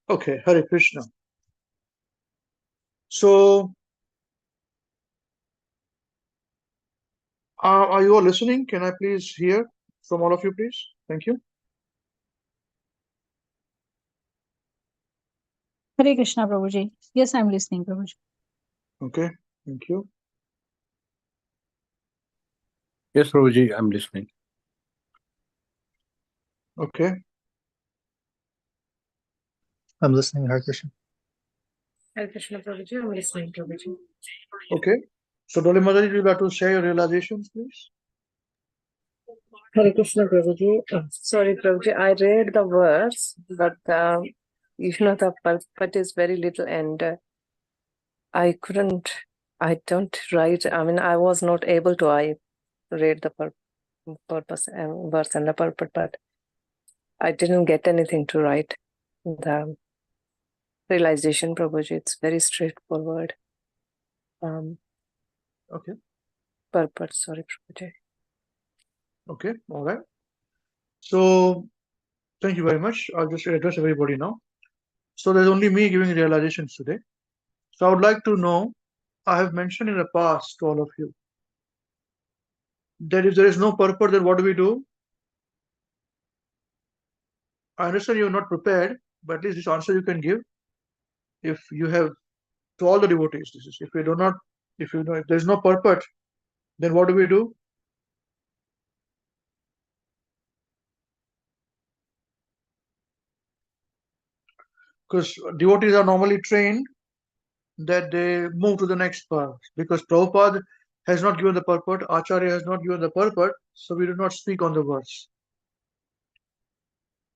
Okay, Hare Krishna. So, are you all listening? Can I please hear from all of you, please? Thank you. Hare Krishna, Prabhuji. Yes, I'm listening, Prabhuji. Okay, thank you. Yes, Prabhuji, I'm listening. Okay, I'm listening, Hare Krishna. Hare Krishna, Prabhuji. I'm listening, Prabhuji. okay. So, Dolly Mother, you would like to share your realizations, please? Hare Krishna, Prabhuji. Sorry, Prabhuji. I read the verse, but the purport is very little, and I couldn't. I don't write. I mean, I was not able to. I read the purpose and verse and the purport, but I didn't get anything to write. The realization, Prabhuji, it's very straightforward. Okay, Purport, sorry, Prabhuji. okay, all right. So, thank you very much. I'll just address everybody now. So, there's only me giving realizations today. So, I would like to know, I have mentioned in the past to all of you that if there is no purpose, then what do we do? I understand you're not prepared, but at least this answer you can give. If you have to all the devotees, this is if we do not, if you know, if there is no purpose, then what do we do? Because devotees are normally trained that they move to the next path. Because Prabhupada has not given the purport, Acharya has not given the purport, so we do not speak on the verse.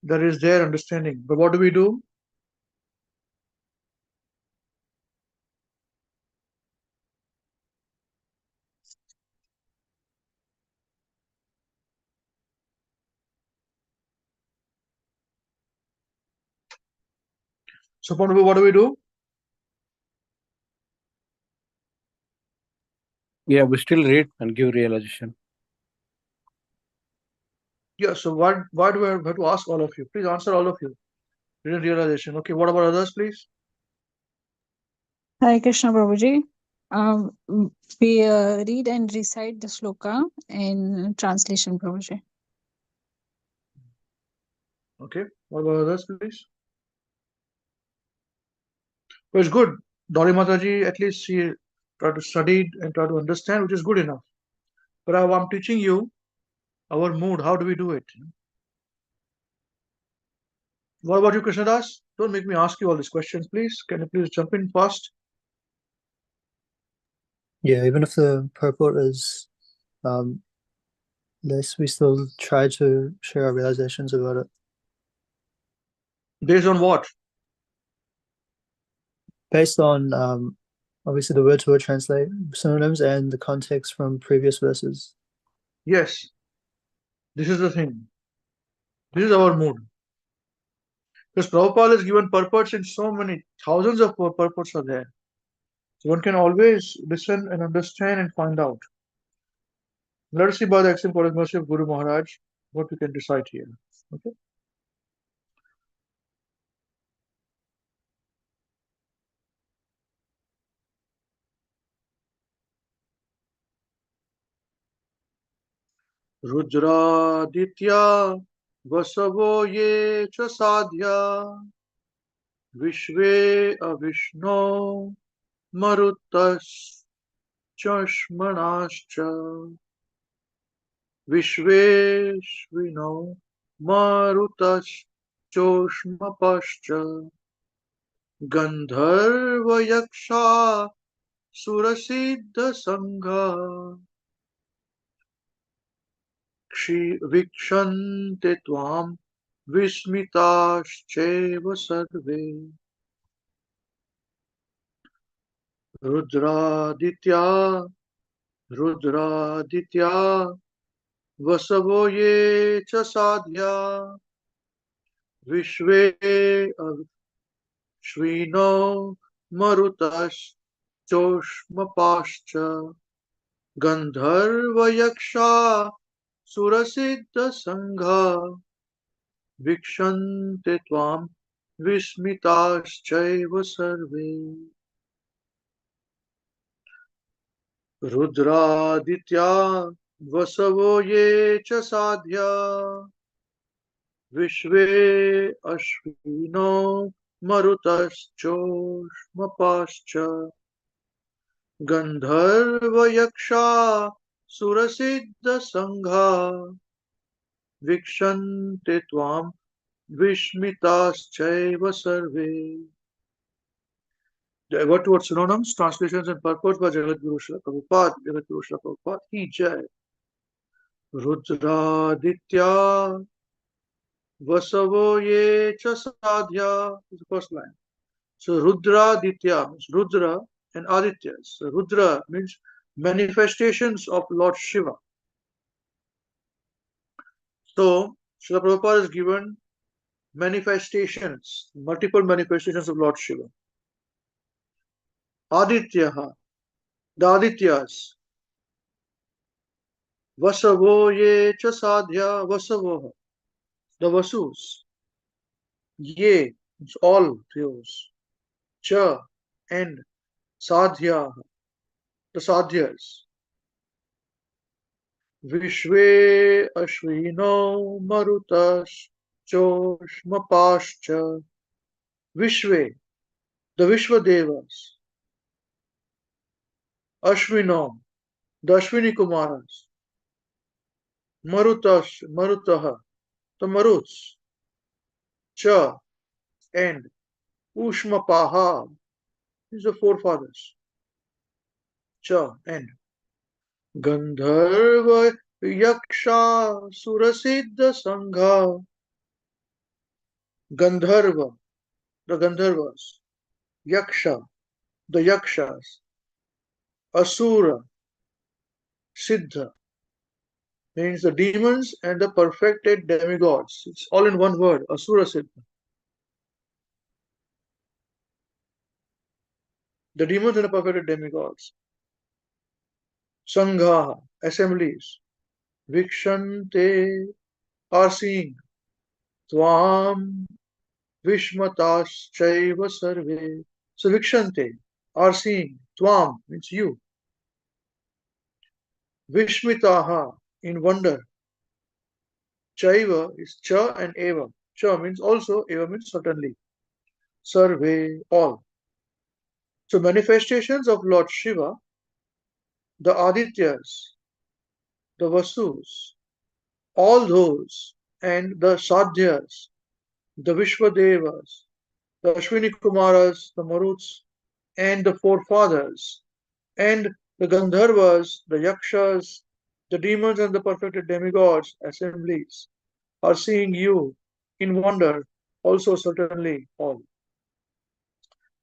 That is their understanding. But what do we do? So, what do we do? Yeah, we still read and give realization. Yeah, so why do I have to ask all of you? Please answer all of you. Read realization. Okay, what about others, please? Hare Krishna, Prabhuji. We read and recite the sloka in translation, Prabhuji. Okay, what about others, please? Well, it's good. Dolly Mataji, at least she tried to study and try to understand, which is good enough. But I'm teaching you our mood. How do we do it? What about you, Krishnadas? Don't make me ask you all these questions, please. Can you please jump in fast? Yeah, even if the purport is less, we still try to share our realizations about it. Based on what? Based on obviously the word-to-word translate synonyms and the context from previous verses. Yes, this is the thing. This is our mood. Because Prabhupada has given purports in so many thousands of purports are there. So one can always listen and understand and find out. Let us see by the excellent mercy of Guru Maharaj what we can decide here. Okay. रुद्रादित्या वसवो ये च साध्या विश्वे अविष्णो मरुतश्चष्मणाश्च विश्वेश्विनो मरुतश्चोष्मपश्च गन्धर्वयक्षा सुरसिद्धसङ्घा वीक्षन्ते त्वां विस्मिताश्चैव सर्वे रुद्रादित्या रुद्रादित्या वसवो ये च साध्या विश्वे अश्विनो मरुतश्चोष्मपाश्च गन्धर्वयक्षा सुरसिद्धसङ्घा वीक्षन्ते त्वां Vishmitaschaiva sarve. Rudraditya vasavo ye cha sadhya. Vishve ashvino marutaschoshmapascha. Gandharva yaksha surasiddha sangha. Vikshante tvam vishmitaschaiva sarve. The above word synonyms, translations and purport by Jagadguru Srila Prabhupada, Jagadguru Srila Prabhupada, Ki Jai. Rudraditya Vasavo Ye Cha Sadhya is the first line. So Rudraditya means Rudra and Adityas. So Rudra means manifestations of Lord Shiva. So Srila Prabhupada is given manifestations, multiple manifestations of Lord Shiva. Adityaha, the Adityas. Vasavo Ye Cha Sadhya Vasavoha, the Vasus. Ye means all those. Cha and Sadhya, the Sadhyas. Vishve Ashvino Marutas Choshmapascha. Vishve, the Vishwadevas. Ashvino, the Ashwini Kumaras. Marutas, Marutaha, the Maruts. Cha and Ushmapaha, these are the forefathers. Cha and Gandharva Yaksha Surasiddha Sangha. Gandharva, the Gandharvas. Yaksha, the Yakshas. Asura, Siddha, means the demons and the perfected demigods. It's all in one word, Asura Siddha. The demons and the perfected demigods. Sangha, assemblies. Vikshante, are seeing. Tvam, Vishmatas, Chaiva Sarve. So Vikshante, are seeing. Tvam means you. Vishmitaha, in wonder. Chaiva is cha and eva. Cha means also, eva means certainly. Sarve, all. So manifestations of Lord Shiva, the Adityas, the Vasus, all those, and the Sadhyas, the Vishwadevas, the Ashwini Kumaras, the Maruts, and the forefathers, and the Gandharvas, the Yakshas, the demons and the perfected demigods, assemblies, are seeing you in wonder, also certainly all.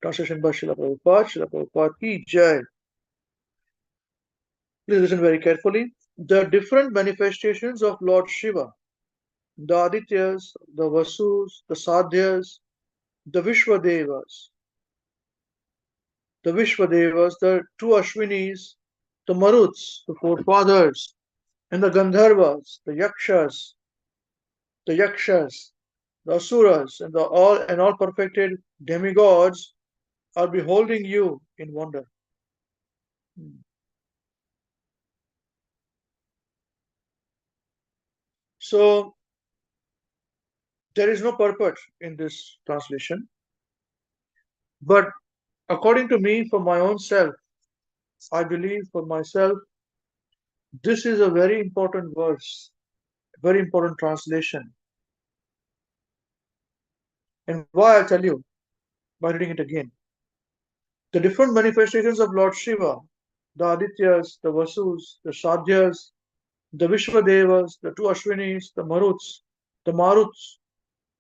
Translation by Srila Prabhupada, Srila Prabhupada Ki Jai. Please listen very carefully. The different manifestations of Lord Shiva, the Adityas, the Vasus, the Sadhyas, the Vishwadevas, the two Ashwinis, the Maruts, the forefathers, and the Gandharvas, the Yakshas, the Asuras, and all perfected demigods are beholding you in wonder. So there is no purport in this translation, but according to me, for my own self, I believe for myself, this is a very important verse, very important translation. And why, I'll tell you by reading it again. The different manifestations of Lord Shiva, the Adityas, the Vasus, the Sadhyas, the Vishwadevas, the two Ashwinis, the Maruts,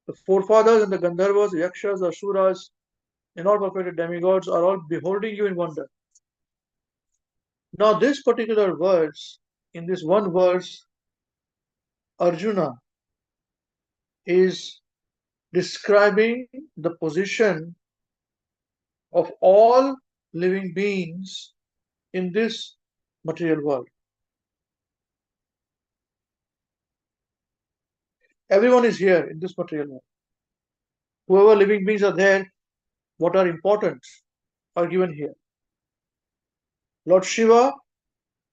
the forefathers and the Gandharvas, the Yakshas, the Asuras, and all perfected demigods are all beholding you in wonder. Now, this particular verse, in this one verse, Arjuna is describing the position of all living beings in this material world. Everyone is here in this material world. whoever living beings are there, what are important are given here. Lord Shiva,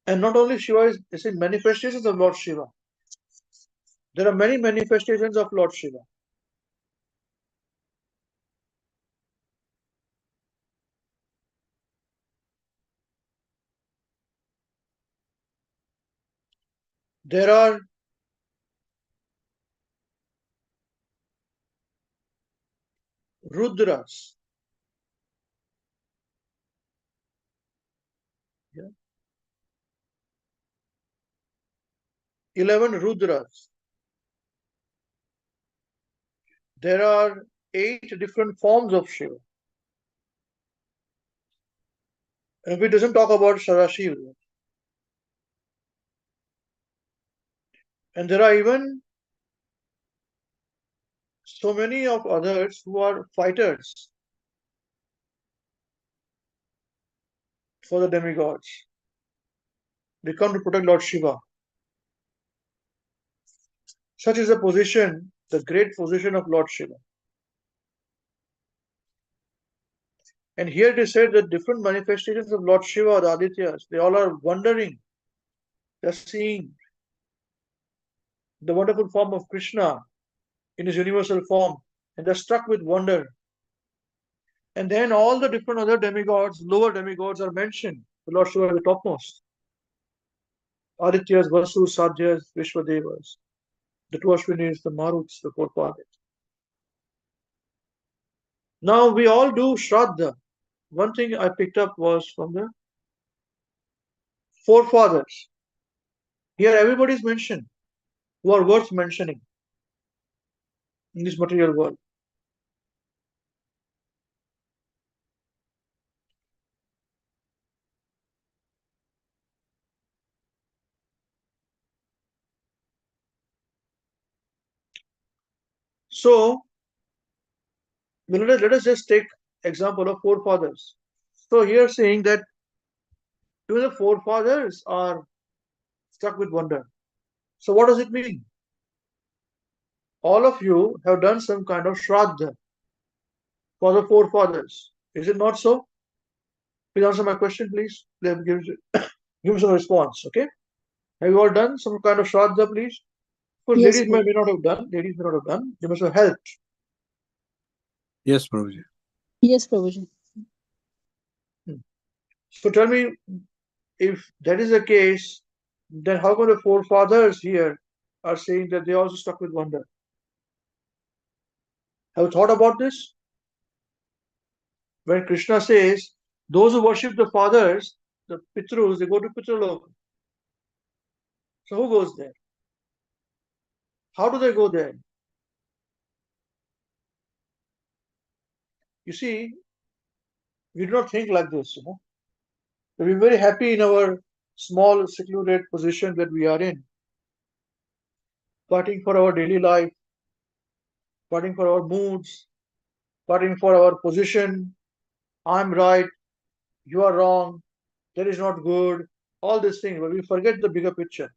and not only Shiva is in manifestations of Lord Shiva. There are many manifestations of Lord Shiva. There are Rudras. Yeah. 11 Rudras. There are 8 different forms of Shiva. And we doesn't talk about Sarashiva. And there are even so many of others who are fighters for the demigods. They come to protect Lord Shiva. Such is the position, the great position of Lord Shiva. And here it is said that different manifestations of Lord Shiva, the Adityas, they all are wondering. They're seeing the wonderful form of Krishna in his universal form, and they're struck with wonder. And then all the different other demigods, lower demigods are mentioned. The Lord Shiva is the topmost. Adityas, Vasus, Sadhyas, Vishwadevas. The two Ashwinis, the Maruts, the forefathers. Now we all do Shraddha. One thing I picked up was from the forefathers. Here everybody is mentioned who are worth mentioning in this material world. So let us just take example of forefathers. So here saying that even the forefathers are struck with wonder. So what does it mean? All of you have done some kind of Shraddha for the forefathers. Is it not so? Please answer my question, please. Give me some response, okay? Have you all done some kind of Shraddha, please? Of course, Yes, ladies may not have done. Ladies may not have done. They must have helped. Yes, Prabhuji. Yes, Prabhuji. So tell me, if that is the case, then how come the forefathers here are saying that they also stuck with wonder? Have you thought about this? When Krishna says, those who worship the fathers, the Pitrus, they go to Pitraloka. So who goes there? How do they go there? You see, we do not think like this, We're very happy in our small, secluded position that we are in, fighting for our daily life, fighting for our moods, fighting for our position. I'm right, you are wrong, that is not good, all these things, but we forget the bigger picture.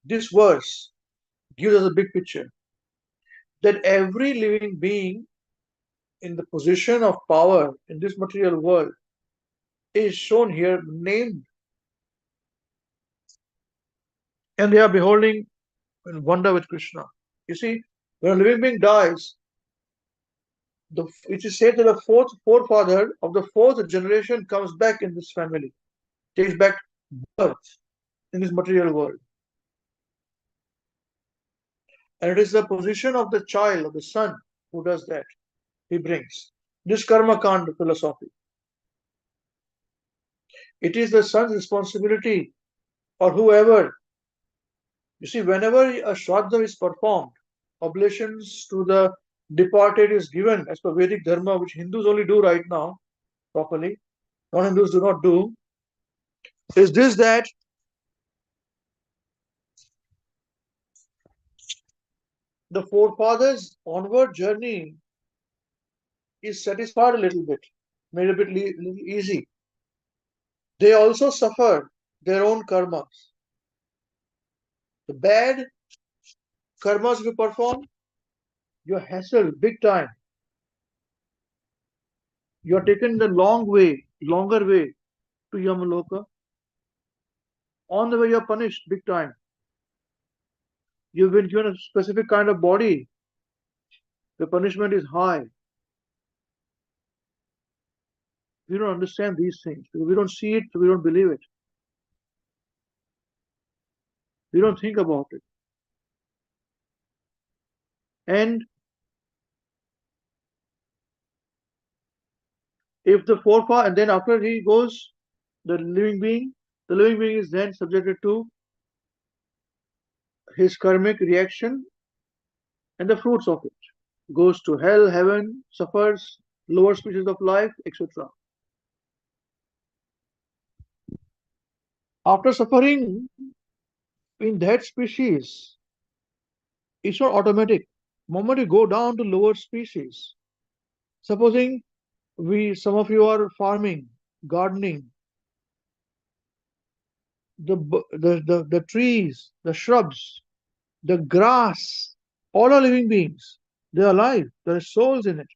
This verse gives us a big picture that every living being in the position of power in this material world is shown here, named, and they are beholding in wonder with Krishna. You see, when a living being dies, it is said that the forefather of the fourth generation comes back in this family, takes back birth in this material world. And it is the position of the child, of the son, who does that. He brings this karma kand philosophy. It is the son's responsibility, or whoever. You see, whenever a shraddha is performed, oblations to the departed is given as per Vedic dharma, which Hindus only do right now properly. Non-Hindus do not do. Is this that the forefathers' onward journey is satisfied a little bit, made a bit little easy. They also suffer their own karmas. The bad karmas you perform, you're hassled big time. You are taken the longer way to Yamaloka. On the way, you are punished big time. You've been given a specific kind of body. The punishment is high. We don't understand these things. We don't see it, so we don't believe it. We don't think about it. And if the forefather, and then after he goes, the living being is then subjected to his karmic reaction and the fruits of it. Goes to hell, heaven, suffers, lower species of life, etc. After suffering in that species, it's not automatic. The moment you go down to lower species, supposing some of you are farming, gardening, the trees, the shrubs, the grass, all are living beings. They are alive. There are souls in it.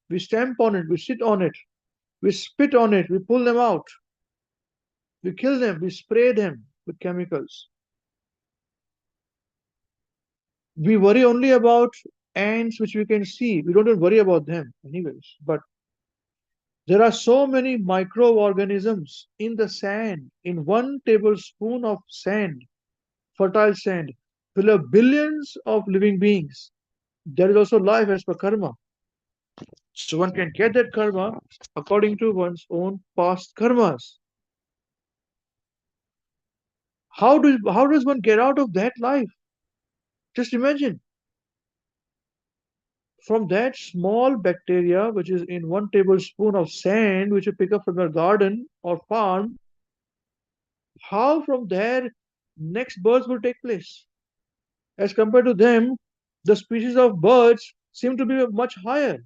We stamp on it, we sit on it, we spit on it, we pull them out, we kill them, we spray them with chemicals. We worry only about ants which we can see. We don't even worry about them anyways. But there are so many microorganisms in the sand. In 1 tablespoon of sand, fertile sand, there are billions of living beings. There is also life as per karma. So one can get that karma according to one's own past karmas. How does one get out of that life? Just imagine. From that small bacteria, which is in 1 tablespoon of sand, which you pick up from your garden or farm, how from there next births will take place? As compared to them, the species of birds seem to be much higher.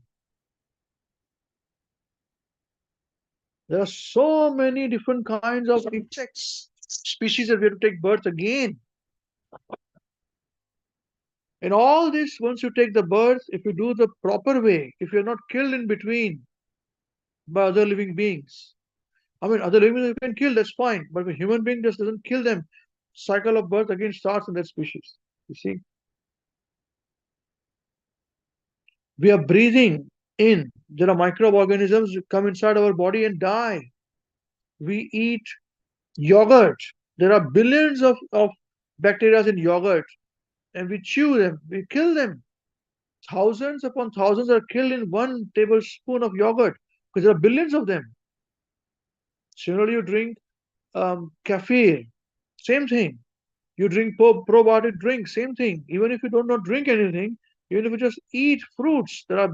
There are so many different kinds of insects, species that we have to take birth again. And all this, once you take the birth, if you do the proper way, if you're not killed in between by other living beings, I mean, other living beings you can kill, that's fine. But if a human being just doesn't kill them, cycle of birth again starts in that species. You see? We are breathing in. There are microorganisms that come inside our body and die. We eat yogurt. There are billions of bacteria in yogurt. And we chew them, we kill them. Thousands upon thousands are killed in 1 tablespoon of yogurt because there are billions of them. Similarly, you drink kefir, same thing. You drink probiotic drink, same thing. Even if you do not drink anything, even if you just eat fruits, there are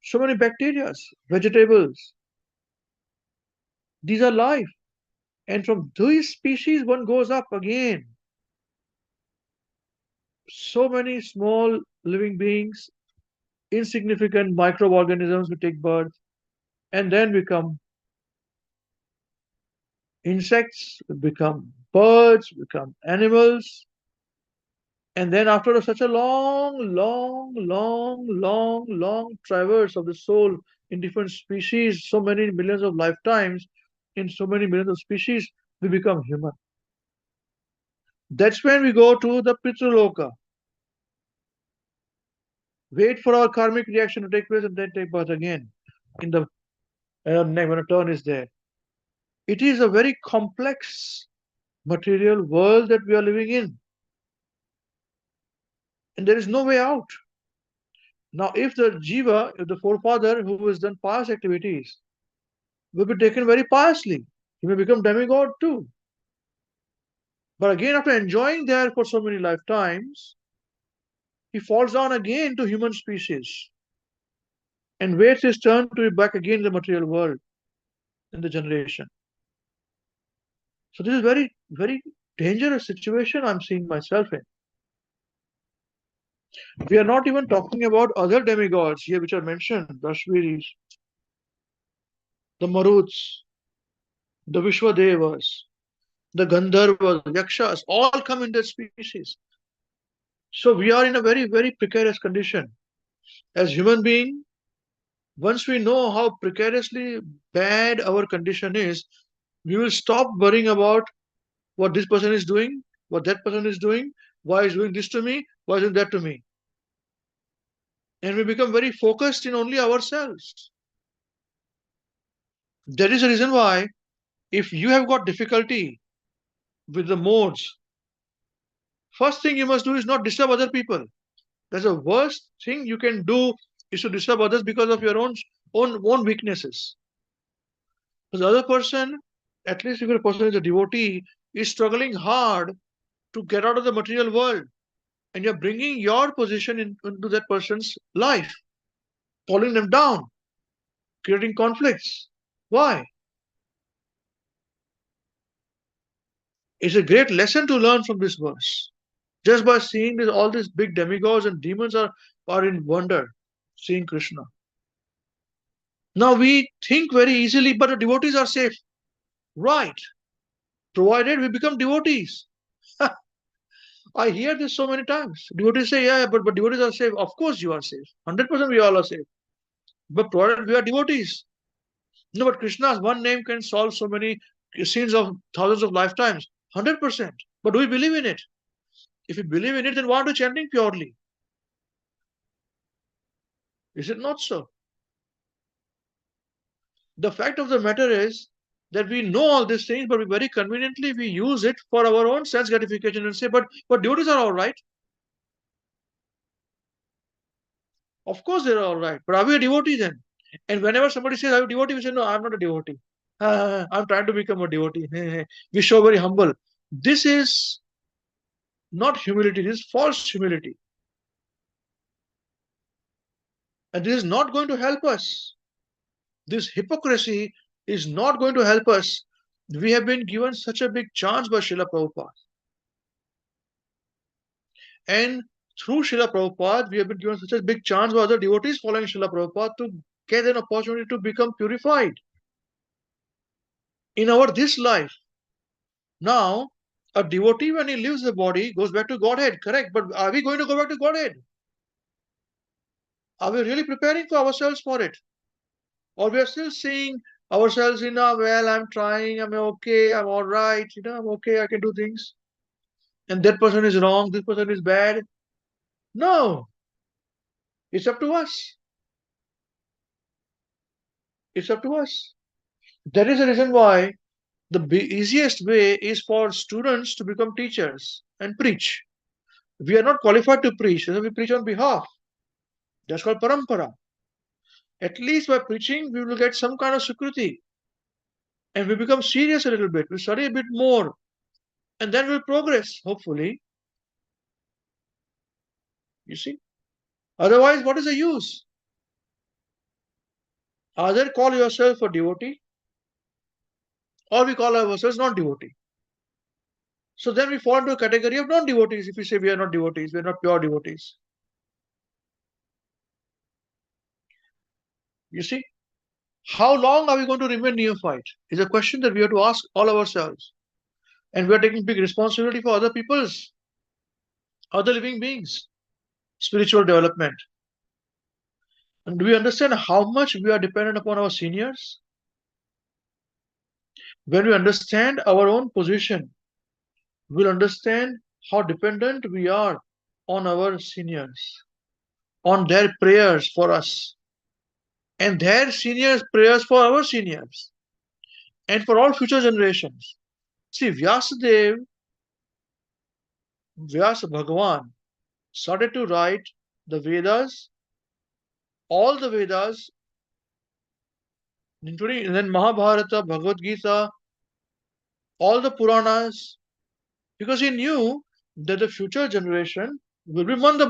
so many bacteria, vegetables. These are life. And from these species, one goes up again. So many small living beings, insignificant microorganisms will take birth and then become insects, become birds, become animals. And then after such a long traverse of the soul in different species, so many millions of lifetimes, in so many millions of species, we become human. That's when we go to the Pitraloka. Wait for our karmic reaction to take place and then take birth again in the when a turn is there. It is a very complex material world that we are living in. And there is no way out. Now, if the jiva, if the forefather who has done past activities, will be taken very piously, he may become demigod too. But again, after enjoying there for so many lifetimes, he falls down again to human species and waits his turn to be back again in the material world in the generation. So this is very, very dangerous situation I'm seeing myself in. We are not even talking about other demigods here which are mentioned, the Ashviris, the Maruts, the Vishwadevas, the Gandharvas, Yakshas, all come in that species. So we are in a very, very precarious condition. As human being, Once we know how precariously bad our condition is, we will stop worrying about what this person is doing, what that person is doing, why is doing this to me, why is doing that to me. And we become very focused in only ourselves. That is the reason why, if you have got difficulty with the modes, first thing you must do is not disturb other people. That's the worst thing you can do, is to disturb others because of your own weaknesses. Because the other person, at least if a person is a devotee, is struggling hard to get out of the material world, and you're bringing your position into that person's life, pulling them down, creating conflicts. Why? It's a great lesson to learn from this verse. Just by seeing this, all these big demigods and demons are in wonder, seeing Krishna. Now we think very easily, but the devotees are safe. Right. Provided we become devotees. I hear this so many times. Devotees say, yeah, but devotees are safe. Of course you are safe. 100% we all are safe. But provided we are devotees. No, but Krishna's one name can solve so many sins of thousands of lifetimes. 100%. But do we believe in it? If we believe in it, then why are we chanting purely? Is it not so? The fact of the matter is that we know all these things, but very conveniently we use it for our own sense gratification and say, but devotees are all right. Of course they're all right. But are we a devotee then? And whenever somebody says, I'm a devotee, we say, no, I'm not a devotee. I'm trying to become a devotee. We show very humble. This is not humility, this is false humility. And this is not going to help us. This hypocrisy is not going to help us. We have been given such a big chance by Srila Prabhupada. And through Srila Prabhupada, we have been given such a big chance by other devotees following Srila Prabhupada to get an opportunity to become purified in our this life. Now, a devotee, when he leaves the body, goes back to Godhead, correct? But are we going to go back to Godhead? Are we really preparing for ourselves for it? Or we are still seeing ourselves in a, well, I'm trying, I'm okay, I'm all right, I'm okay, I can do things. And that person is wrong, this person is bad. No, it's up to us. It's up to us. That is the reason why the easiest way is for students to become teachers and preach. We are not qualified to preach, so we preach on behalf. That's called parampara. At least by preaching, we will get some kind of security. And we become serious a little bit. We study a bit more. And then we'll progress, hopefully. You see? Otherwise, what is the use? Either call yourself a devotee, or we call ourselves non-devotee. So then we fall into a category of non-devotees if we say we are not devotees, we are not pure devotees. You see? How long are we going to remain neophyte? Is a question that we have to ask all ourselves. And we are taking big responsibility for other people's, other living beings, spiritual development. And do we understand how much we are dependent upon our seniors? When we understand our own position, we'll understand how dependent we are on our seniors, on their prayers for us, and their seniors' prayers for our seniors, and for all future generations. See, Vyasa Bhagavan, started to write the Vedas, all the Vedas, including then Mahabharata, Bhagavad Gita, all the Puranas, because he knew that the future generation will be Manda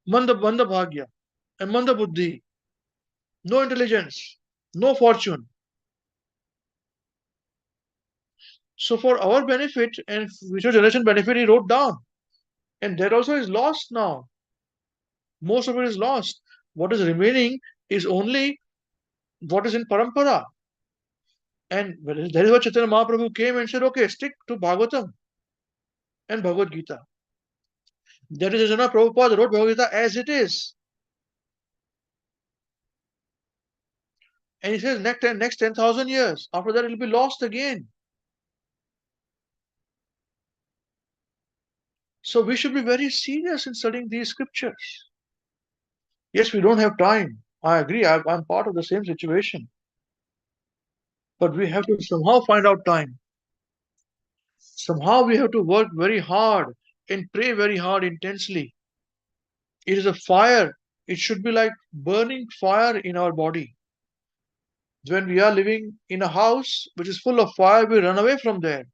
Bhagya and Manda Buddhi, no intelligence, no fortune. So for our benefit and future generation benefit, he wrote down. And that also is lost now. Most of it is lost. What is remaining is only what is in Parampara. And that is why Chaitanya Mahaprabhu came and said, okay, stick to Bhagavatam and Bhagavad Gita. That is, Chaitanya Prabhupada wrote Bhagavad Gita as it is. And he says next 10,000 years. After that, it will be lost again. So we should be very serious in studying these scriptures. Yes, we don't have time. I agree. I'm part of the same situation. But we have to somehow find out time. Somehow we have to work very hard and pray very hard intensely. It is a fire. It should be like burning fire in our body. When we are living in a house which is full of fire, we run away from there.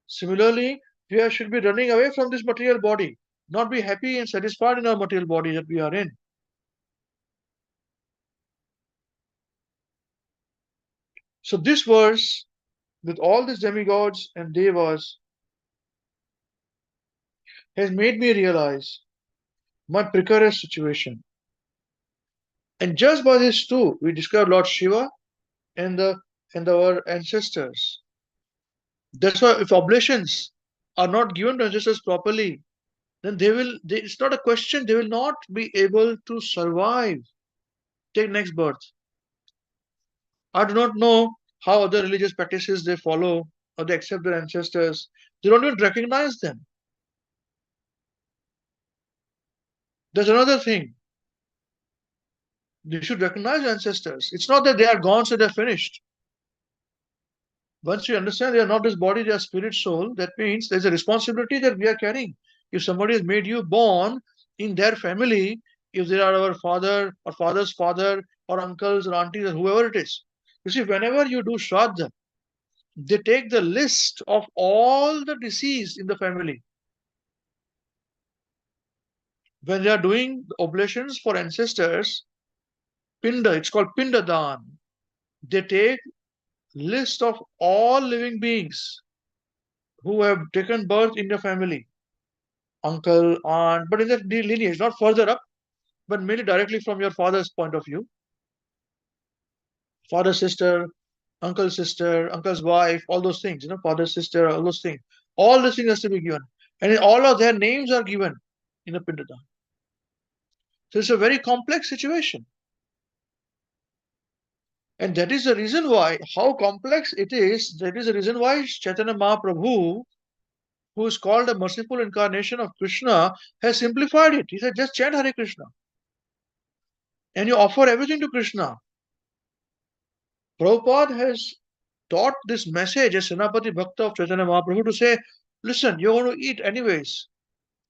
Similarly, we should be running away from this material body, not be happy and satisfied in our material body that we are in. So this verse, with all these demigods and devas, has made me realize my precarious situation. And just by this too, we discover Lord Shiva and our ancestors. That's why if oblations are not given to ancestors properly, then it's not a question, they will not be able to survive. Take next birth. I do not know how other religious practices they follow or they accept their ancestors. They don't even recognize them. There's another thing. They should recognize ancestors. It's not that they are gone, so they're finished. Once you understand they are not this body, they are spirit soul, that means there's a responsibility that we are carrying. If somebody has made you born in their family, if they are our father or father's father or uncles or aunties or whoever it is, you see, whenever you do Shraddha, they take the list of all the deceased in the family. When they are doing oblations for ancestors, Pinda, it's called Pinda Dan. They take list of all living beings who have taken birth in your family, uncle, aunt, but in that lineage, not further up, but mainly directly from your father's point of view. Father, sister, uncle's wife, all those things, father, sister, all those things. All these things has to be given. And all of their names are given in a Pindada. So it's a very complex situation. And that is the reason why, how complex it is, that is the reason why Chaitanya Mahaprabhu, who is called a merciful incarnation of Krishna, has simplified it. He said, just chant Hare Krishna. And you offer everything to Krishna. Prabhupada has taught this message as Senapati Bhakta of Chaitanya Mahaprabhu to say, listen, you're going to eat anyways.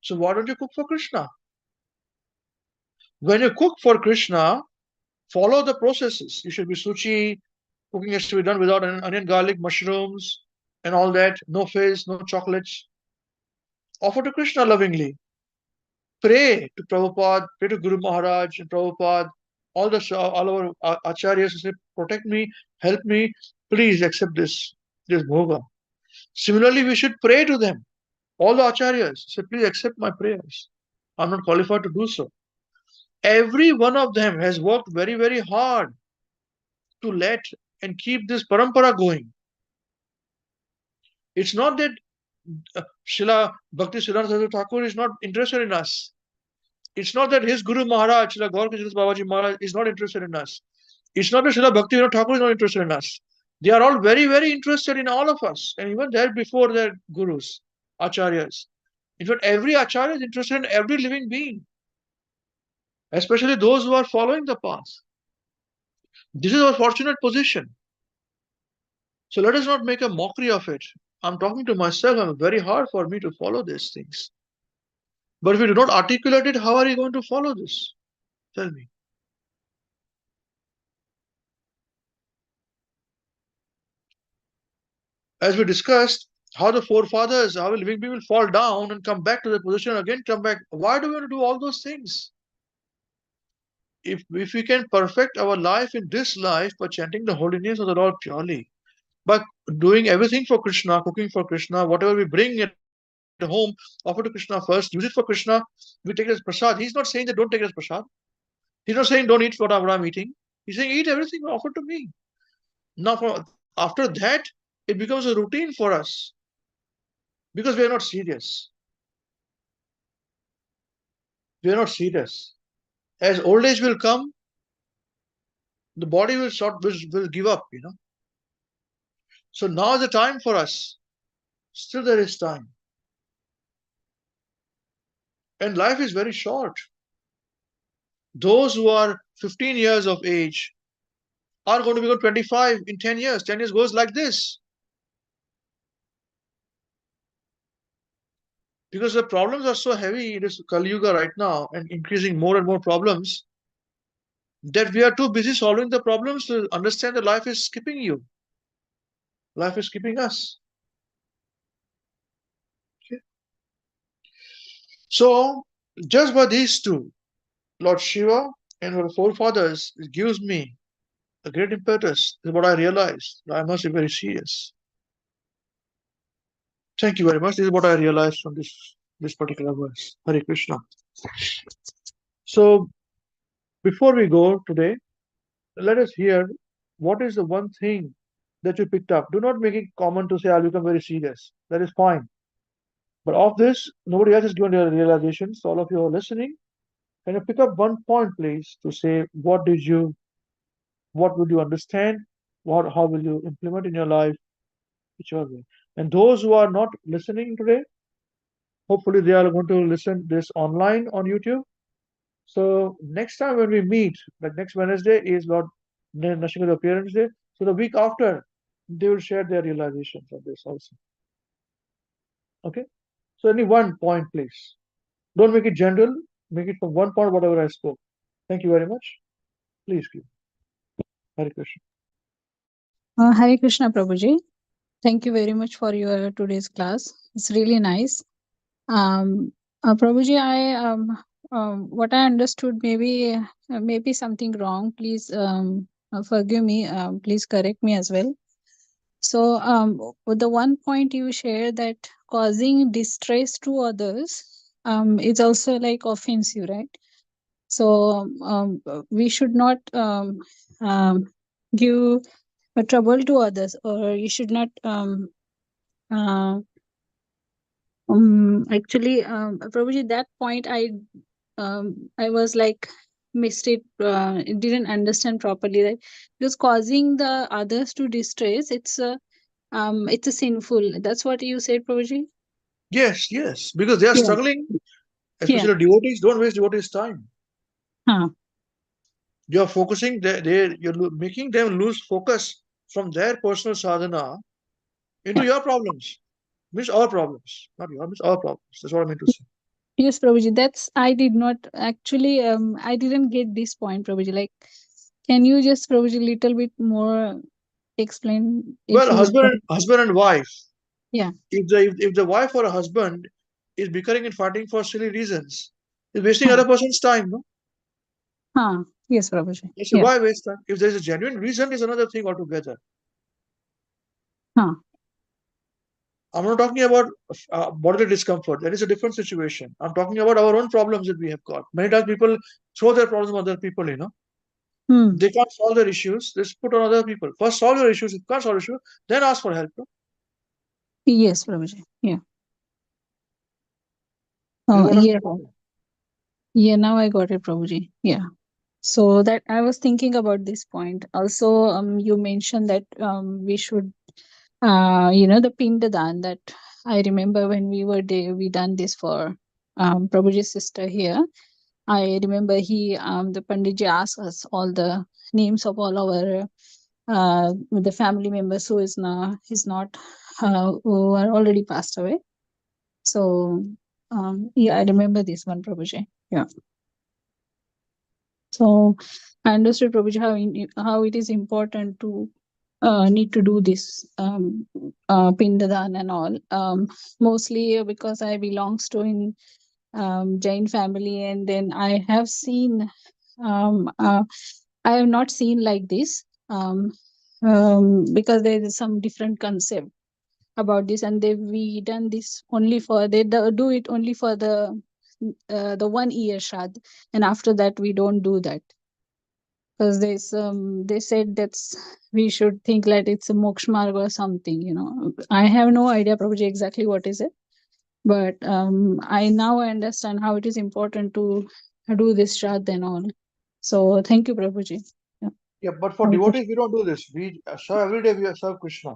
So why don't you cook for Krishna? When you cook for Krishna, follow the processes. You should be suchi, cooking has to be done without onion, garlic, mushrooms, and all that. No fizz, no chocolates. Offer to Krishna lovingly. Pray to Prabhupada, pray to Guru Maharaj and Prabhupada, all our acharyas to say, protect me, help me, please accept this bhoga. Similarly, we should pray to them. All the acharyas say, please accept my prayers. I'm not qualified to do so. Every one of them has worked very, very hard to let and keep this parampara going. It's not that Srila Bhakti Siddhanta Saraswati Thakur is not interested in us. It's not that his Guru Maharaj, Srila Gaur Krishna Babaji Maharaj, is not interested in us. It's not that Srila Bhakti Vinod Thakur is not interested in us. They are all very, very interested in all of us, and even there before their gurus, acharyas. In fact, every acharya is interested in every living being, especially those who are following the path. This is our fortunate position. So let us not make a mockery of it. I'm talking to myself, it's very hard for me to follow these things. But if we do not articulate it, how are you going to follow this? Tell me. As we discussed, how the forefathers, how a living being will fall down and come back to the position, again come back. Why do we want to do all those things? If we can perfect our life in this life by chanting the holy names of the Lord purely, by doing everything for Krishna, cooking for Krishna, whatever we bring at home, offer to Krishna first, use it for Krishna, we take it as prasad. He's not saying that don't take it as prasad. He's not saying don't eat what I'm eating. He's saying eat everything offered to me. Now, after that, it becomes a routine for us because we are not serious. We are not serious. As old age will come, the body will give up, you know. So now is the time for us. Still there is time. And life is very short. Those who are 15 years of age are going to become 25 in 10 years. 10 years goes like this. Because the problems are so heavy in this Kali Yuga right now and increasing more and more problems that we are too busy solving the problems to understand that life is skipping you. Life is skipping us. Okay. So, just by these two, Lord Shiva and our forefathers, it gives me a great impetus. This is what I realized. I must be very serious. Thank you very much. This is what I realized from this particular verse. Hare Krishna. So, before we go today, let us hear what is the one thing that you picked up. Do not make it common to say, I'll become very serious. That is fine. But of this, nobody else has given their realizations. So all of you are listening. Can you pick up one point, please, to say what would you understand? How will you implement in your life? Whichever way. And those who are not listening today, hopefully they are going to listen this online on YouTube. So next time when we meet, like next Wednesday is Lord Nrsimha's appearance day. So the week after, they will share their realizations of this also. Okay? So only one point, please. Don't make it general. Make it from one point, whatever I spoke. Thank you very much. Please give. Hare Krishna. Hare Krishna, Prabhuji. Thank you very much for your today's class. It's really nice. Prabhuji, what I understood maybe something wrong. Please forgive me. Please correct me as well. So with the one point you shared that causing distress to others is also like offensive, right? So we should not give trouble to others, or you should not actually Prabhuji, that point I was like missed it, didn't understand properly, right? Because causing the others to distress, it's a sinful. That's what you said, Prabhuji? Yes, yes. Because they are Yeah. struggling, Yeah. especially devotees. Don't waste devotees' time. Huh. You are focusing, you're making them lose focus from their personal sadhana into your problems. Means our problems. Not your, means our problems. That's what I mean to say. Yes, Prabhuji. That's I did not actually. I didn't get this point, Prabhuji. Like, can you just, Prabhuji, little bit more explain? If Well, you husband and wife. Yeah. If the wife or a husband is bickering and fighting for silly reasons, is wasting Huh. other person's time, no? Yes, Prabhuji. I say, Yeah. why waste time? If there's a genuine reason, is another thing altogether. Huh. I'm not talking about bodily discomfort. That is a different situation. I'm talking about our own problems that we have got. Many times people throw their problems on other people, you know. Hmm. They can't solve their issues. They put on other people. First solve your issues. If you can't solve issues, then ask for help. No? Yes, Prabhuji. Yeah. This is what I'm Yeah. saying. Yeah. Now I got it, Prabhuji. Yeah. So that I was thinking about this point. Also, you mentioned that we should, the Pindadan, that I remember when we were there, we done this for Prabhuji's sister here. I remember the Panditji asked us all the names of all our the family members who is not who are already passed away. So yeah, I remember this one, Prabhuji. Yeah. So I understood, Prabhuji, how it is important to need to do this Pindadan and all. Mostly because I belongs to in Jain family, and then I have seen I have not seen like this because there is some different concept about this, and we done this only for do it only for the 1 year Shraddh, and after that we don't do that because they said that's we should think like it's a moksha marg or something, I have no idea, Prabhuji, exactly what is it, but I now understand how it is important to do this Shraddh and all. So thank you, Prabhuji. Yeah. Yeah, but for Hare devotees, we don't do this. We serve every day, we serve Krishna.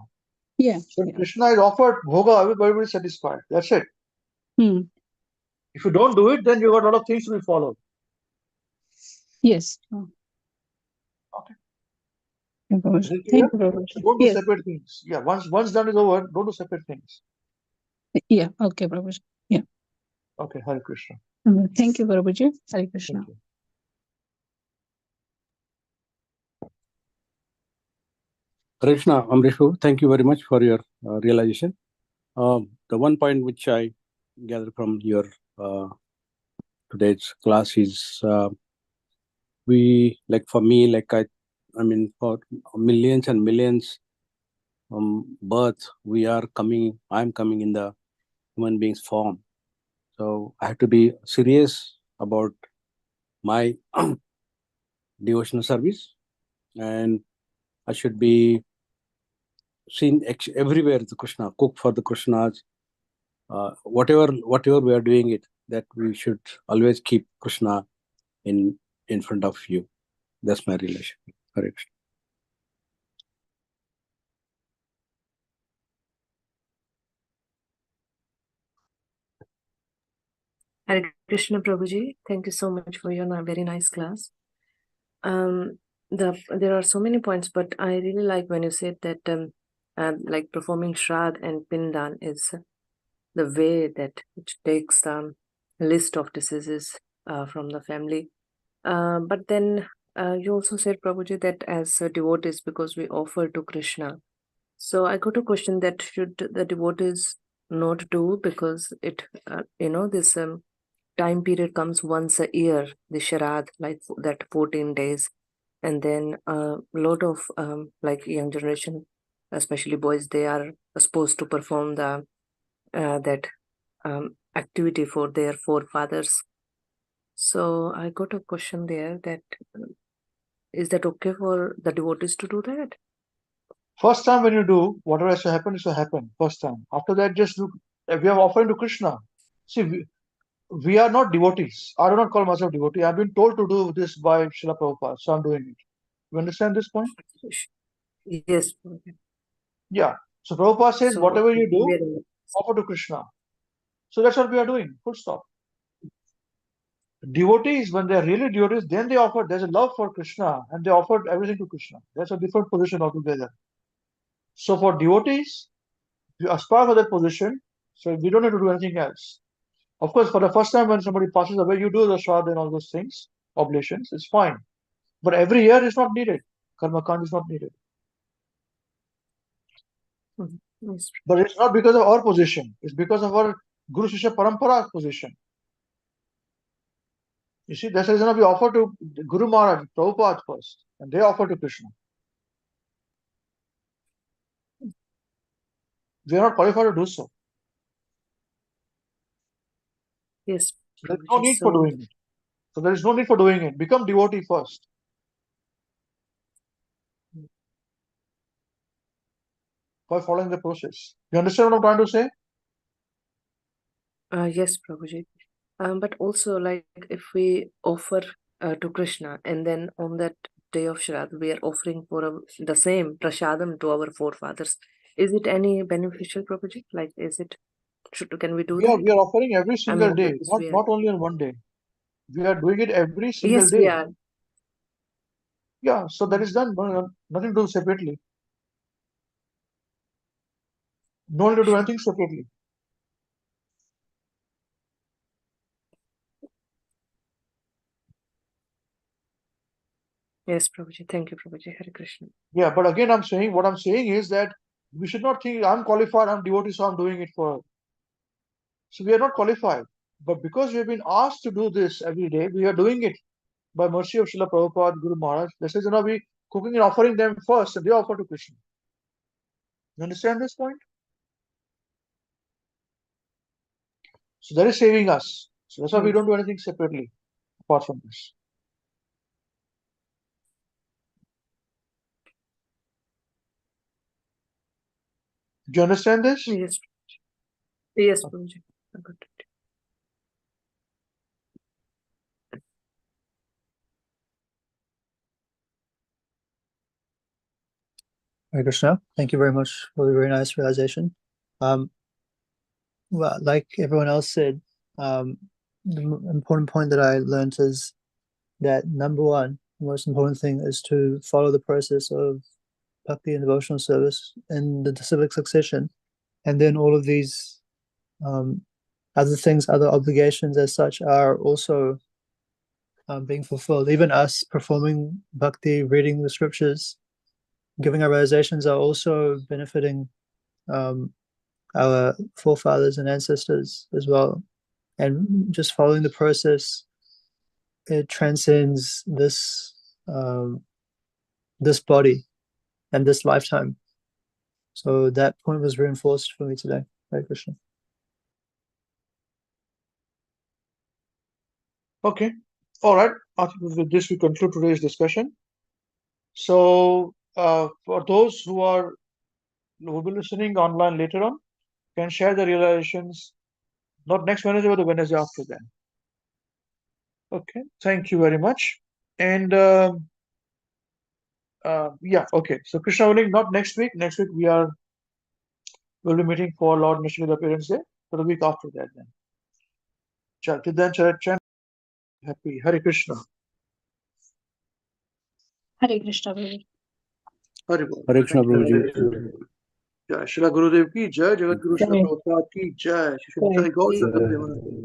Yeah. So if Yeah. Krishna is offered bhoga, everybody is satisfied. That's it. Hmm. If you don't do it, then you got a lot of things to be followed. Yes. Oh. Okay. Thank you, Is it clear? Thank you, Prabhuji. So don't do Yes. separate things. Yeah, once done is over, don't do separate things. Yeah. Okay, Prabhuji. Yeah. Okay, Hare Krishna. Thank you, Prabhuji. Hare Krishna. Thank you. Krishna, Amrishu, thank you very much for your realization. The one point which I gather from your today's class is we, like for me, like I mean, for millions and millions births, I'm coming in the human being's form. So I have to be serious about my devotional service, and I should be seen everywhere the Krishna, cook for the Krishnas, whatever we are doing it, that we should always keep Krishna in front of you. That's my relation. Hare Krishna. Hare Krishna Prabhuji, thank you so much for your very nice class. There are so many points, but I really like when you said that like performing Shraddh and Pindan is the way that it takes the list of diseases from the family. But then you also said, Prabhuji, that as devotees, because we offer to Krishna. So I got a question that should the devotees not do, because it, this time period comes once a year, the Sharad, like that 14 days. And then a lot of like young generation, especially boys, they are supposed to perform the that activity for their forefathers. So I got a question there that is that okay for the devotees to do that? First time when you do, whatever has to happen is to happen. First time. After that, just do. If we are offering to Krishna. See, we are not devotees. I do not call myself devotee. I've been told to do this by Srila Prabhupada, so I'm doing it. You understand this point? Yes. Yeah. So Prabhupada says, So whatever you do, we offer to Krishna. So that's what we are doing. Full stop. Devotees, when they are really devotees, then they offer, there's a love for Krishna and they offered everything to Krishna. That's a different position altogether. So for devotees, you aspire for that position, so we don't have to do anything else. Of course, for the first time when somebody passes away, you do the shraddha and all those things, oblations, it's fine. But every year is not needed. Karma kand is not needed. Yes. But it's not because of our position, it's because of our Guru Shishya Parampara position. You see, that's the reason we offer to Guru Maharaj, Prabhupada first, and they offer to Krishna. We are not qualified to do so. Yes. There is no need for So doing it. So there is no need for doing it. Become devotee first. By following the process. You understand what I'm trying to say? yes, Prabhuji. But also, like if we offer to Krishna, and then on that day of Shraddha, we are offering for the same prasadam to our forefathers. Is it any beneficial, Prabhuji? Like, can we do that? We are offering every I single mean, day, because we are. not only on one day. We are doing it every single Yes, we day. are. Yeah, so that is done. Nothing to do separately. No need to do anything separately. Yes, Prabhuji. Thank you, Prabhuji. Hare Krishna. Yeah, but again, what I'm saying is that we should not think I'm qualified, I'm devotee, so I'm doing it for. So we are not qualified. But because we have been asked to do this every day, we are doing it by mercy of Srila Prabhupada, Guru Maharaj. This is, we cooking and offering them first, and they offer to Krishna. You understand this point? So that is saving us. So that's why we don't do anything separately apart from this. Do you understand this? Yes. Yes, Prabhuji. I got it. Hare Krishna. Thank you very much for the very nice realization. Well, like everyone else said, the important point that I learned is that number one, the most important thing is to follow the process of bhakti and devotional service in the civic succession, and then all of these other things, other obligations as such, are also being fulfilled. Even us performing bhakti, reading the scriptures, giving our realizations are also benefiting our forefathers and ancestors as well. And just following the process, it transcends this this body and this lifetime. So that point was reinforced for me today. Hare Krishna. Okay. All right. I think with this we conclude today's discussion. So for those who will be listening online later on, can share the realizations not next Wednesday, but the Wednesday after that. Okay. Thank you very much. And yeah. Okay. So Krishna willing, not next week. Next week we'll be meeting for Lord Nishida Appearance Day. For the week after that, then. Till then, chant happy Hare Krishna. Hare Krishna, Prabhuji. Hare Bol. Hare Krishna, Thank you. Prabhuji. Jai Shila Gurudev ki jai, Jagat Guru Shila Jai. Prabhupada ki jai, Shri Jai. Sai Gaur Satam Devananda.